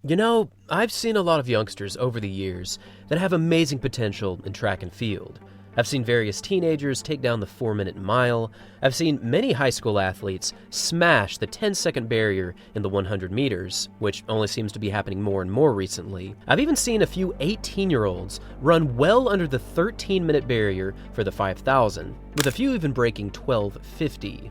You know, I've seen a lot of youngsters over the years that have amazing potential in track and field. I've seen various teenagers take down the 4-minute mile. I've seen many high school athletes smash the 10-second barrier in the 100 meters, which only seems to be happening more and more recently. I've even seen a few 18-year-olds run well under the 13-minute barrier for the 5,000, with a few even breaking 12:50.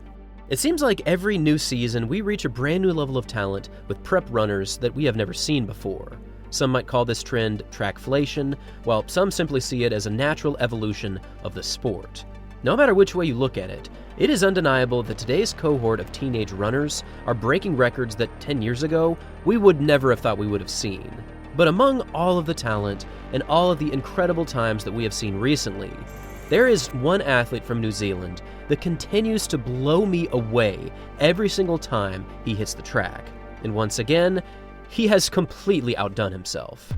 It seems like every new season we reach a brand new level of talent with prep runners that we have never seen before. Some might call this trend trackflation, while some simply see it as a natural evolution of the sport. No matter which way you look at it, it is undeniable that today's cohort of teenage runners are breaking records that 10 years ago we would never have thought we would have seen. But among all of the talent and all of the incredible times that we have seen recently, there is one athlete from New Zealand that continues to blow me away every single time he hits the track. And once again, he has completely outdone himself.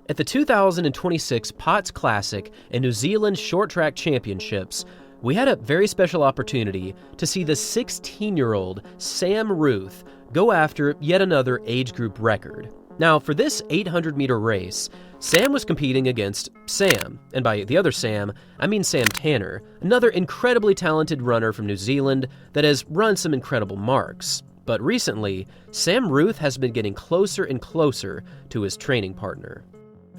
At the 2026 Potts Classic and New Zealand Short Track Championships, we had a very special opportunity to see the 16-year-old Sam Ruthe go after yet another age group record. Now, for this 800-meter race, Sam was competing against Sam, and by the other Sam, I mean Sam Tanner, another incredibly talented runner from New Zealand that has run some incredible marks. But recently, Sam Ruthe has been getting closer and closer to his training partner.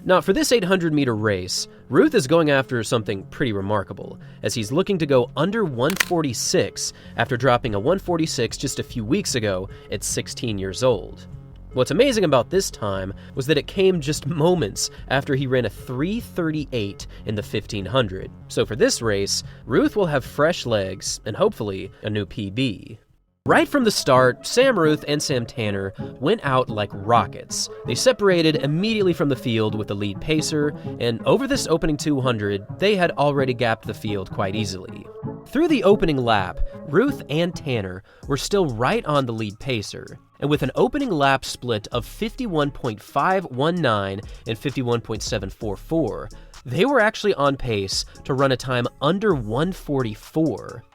Now, for this 800-meter race, Ruthe is going after something pretty remarkable, as he's looking to go under 146 after dropping a 146 just a few weeks ago at 16 years old. What's amazing about this time was that it came just moments after he ran a 3:38 in the 1500. So for this race, Ruthe will have fresh legs and hopefully a new PB. Right from the start, Sam Ruthe and Sam Tanner went out like rockets. They separated immediately from the field with the lead pacer, and over this opening 200, they had already gapped the field quite easily. Through the opening lap, Ruthe and Tanner were still right on the lead pacer, and with an opening lap split of 51.519 and 51.744, they were actually on pace to run a time under 144.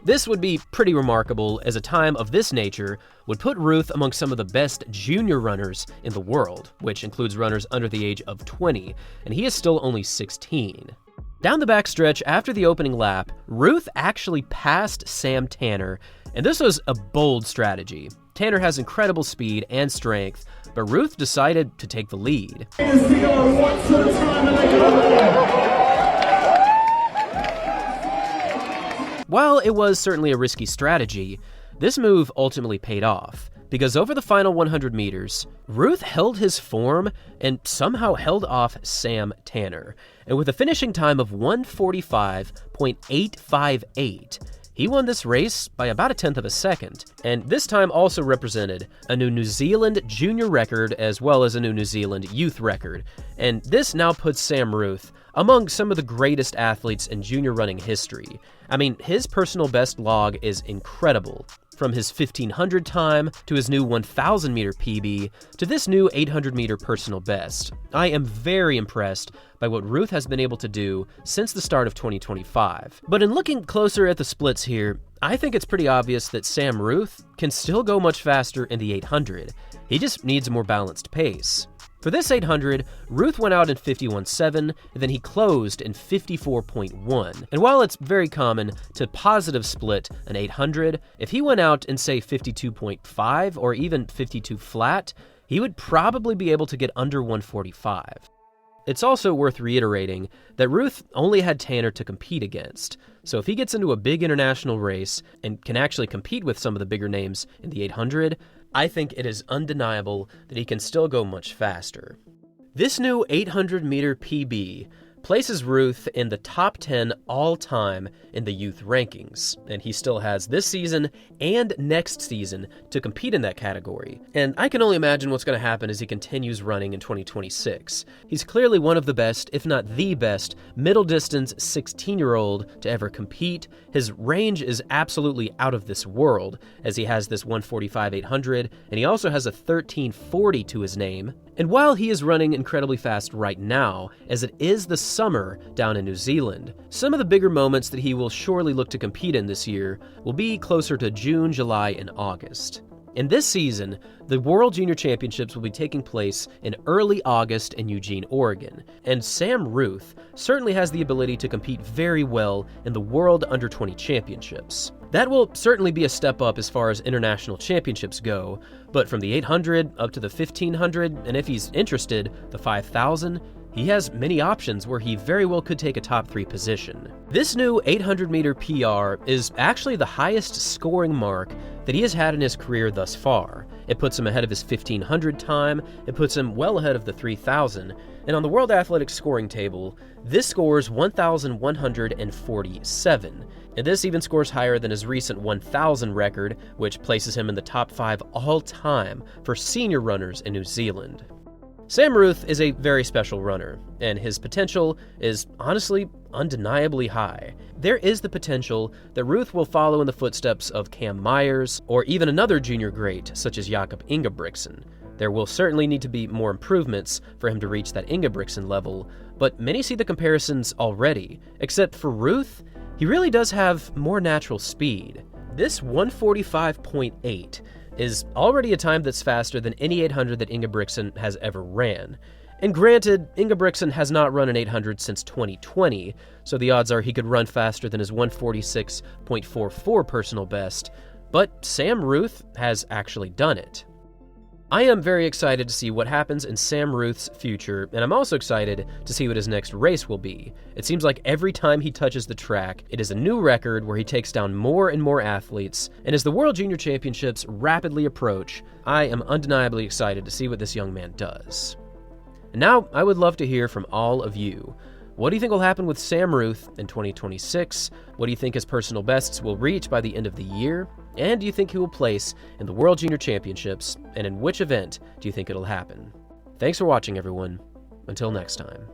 This would be pretty remarkable, as a time of this nature would put Ruthe among some of the best junior runners in the world, which includes runners under the age of 20, and he is still only 16. Down the backstretch after the opening lap, Ruthe actually passed Sam Tanner, and this was a bold strategy. Tanner has incredible speed and strength, but Ruthe decided to take the lead. While it was certainly a risky strategy, this move ultimately paid off, because over the final 100 meters, Ruthe held his form and somehow held off Sam Tanner, and with a finishing time of 1:45.858, he won this race by about a tenth of a second, and this time also represented a new New Zealand junior record as well as a new New Zealand youth record, and this now puts Sam Ruthe among some of the greatest athletes in junior running history. I mean, his personal best log is incredible. From his 1500 time, to his new 1000 meter PB, to this new 800 meter personal best. I am very impressed by what Ruthe has been able to do since the start of 2025. But in looking closer at the splits here, I think it's pretty obvious that Sam Ruthe can still go much faster in the 800. He just needs a more balanced pace. For this 800, Ruthe went out in 51.7, and then he closed in 54.1. And while it's very common to positive split an 800, if he went out in, say, 52.5 or even 52 flat, he would probably be able to get under 145. It's also worth reiterating that Ruthe only had Tanner to compete against, so if he gets into a big international race and can actually compete with some of the bigger names in the 800, I think it is undeniable that he can still go much faster. This new 800-meter PB places Ruthe in the top 10 all-time in the youth rankings, and he still has this season and next season to compete in that category. And I can only imagine what's going to happen as he continues running in 2026. He's clearly one of the best, if not the best, middle-distance 16-year-old to ever compete. His range is absolutely out of this world, as he has this 145-800, and he also has a 1340 to his name. And while he is running incredibly fast right now, as it is the summer down in New Zealand. Some of the bigger moments that he will surely look to compete in this year will be closer to June, July, and August. In this season, the World Junior Championships will be taking place in early August in Eugene, Oregon, and Sam Ruthe certainly has the ability to compete very well in the World Under-20 Championships. That will certainly be a step up as far as international championships go, but from the 800 up to the 1500, and if he's interested, the 5000, he has many options where he very well could take a top 3 position. This new 800-meter PR is actually the highest scoring mark that he has had in his career thus far. It puts him ahead of his 1500 time, it puts him well ahead of the 3000, and on the World Athletics scoring table, this scores 1,147, and this even scores higher than his recent 1,000 record, which places him in the top 5 all-time for senior runners in New Zealand. Sam Ruthe is a very special runner, and his potential is honestly undeniably high. There is the potential that Ruthe will follow in the footsteps of Cam Myers, or even another junior great such as Jakob Ingebrigtsen. There will certainly need to be more improvements for him to reach that Ingebrigtsen level, but many see the comparisons already, except for Ruthe, he really does have more natural speed. This 145.8 is already a time that's faster than any 800 that Ingebrigtsen has ever ran. And granted, Ingebrigtsen has not run an 800 since 2020, so the odds are he could run faster than his 146.44 personal best, but Sam Ruthe has actually done it. I am very excited to see what happens in Sam Ruthe's future, and I'm also excited to see what his next race will be. It seems like every time he touches the track, it is a new record where he takes down more and more athletes, and as the World Junior Championships rapidly approach, I am undeniably excited to see what this young man does. And now, I would love to hear from all of you. What do you think will happen with Sam Ruthe in 2026? What do you think his personal bests will reach by the end of the year? And do you think he will place in the World Junior Championships? And in which event do you think it'll happen? Thanks for watching, everyone. Until next time.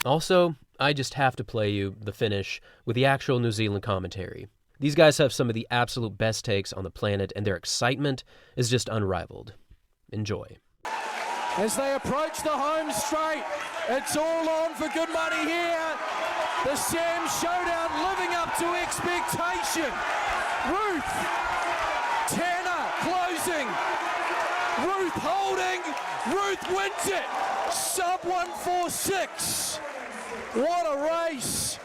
Also, I just have to play you the finish with the actual New Zealand commentary. These guys have some of the absolute best takes on the planet, and their excitement is just unrivaled. Enjoy. As they approach the home straight, it's all on for good money here. The Sam Showdown living up to expectation. Ruthe, Tanner closing. Ruthe holding. Ruthe wins it. Sub 146. What a race.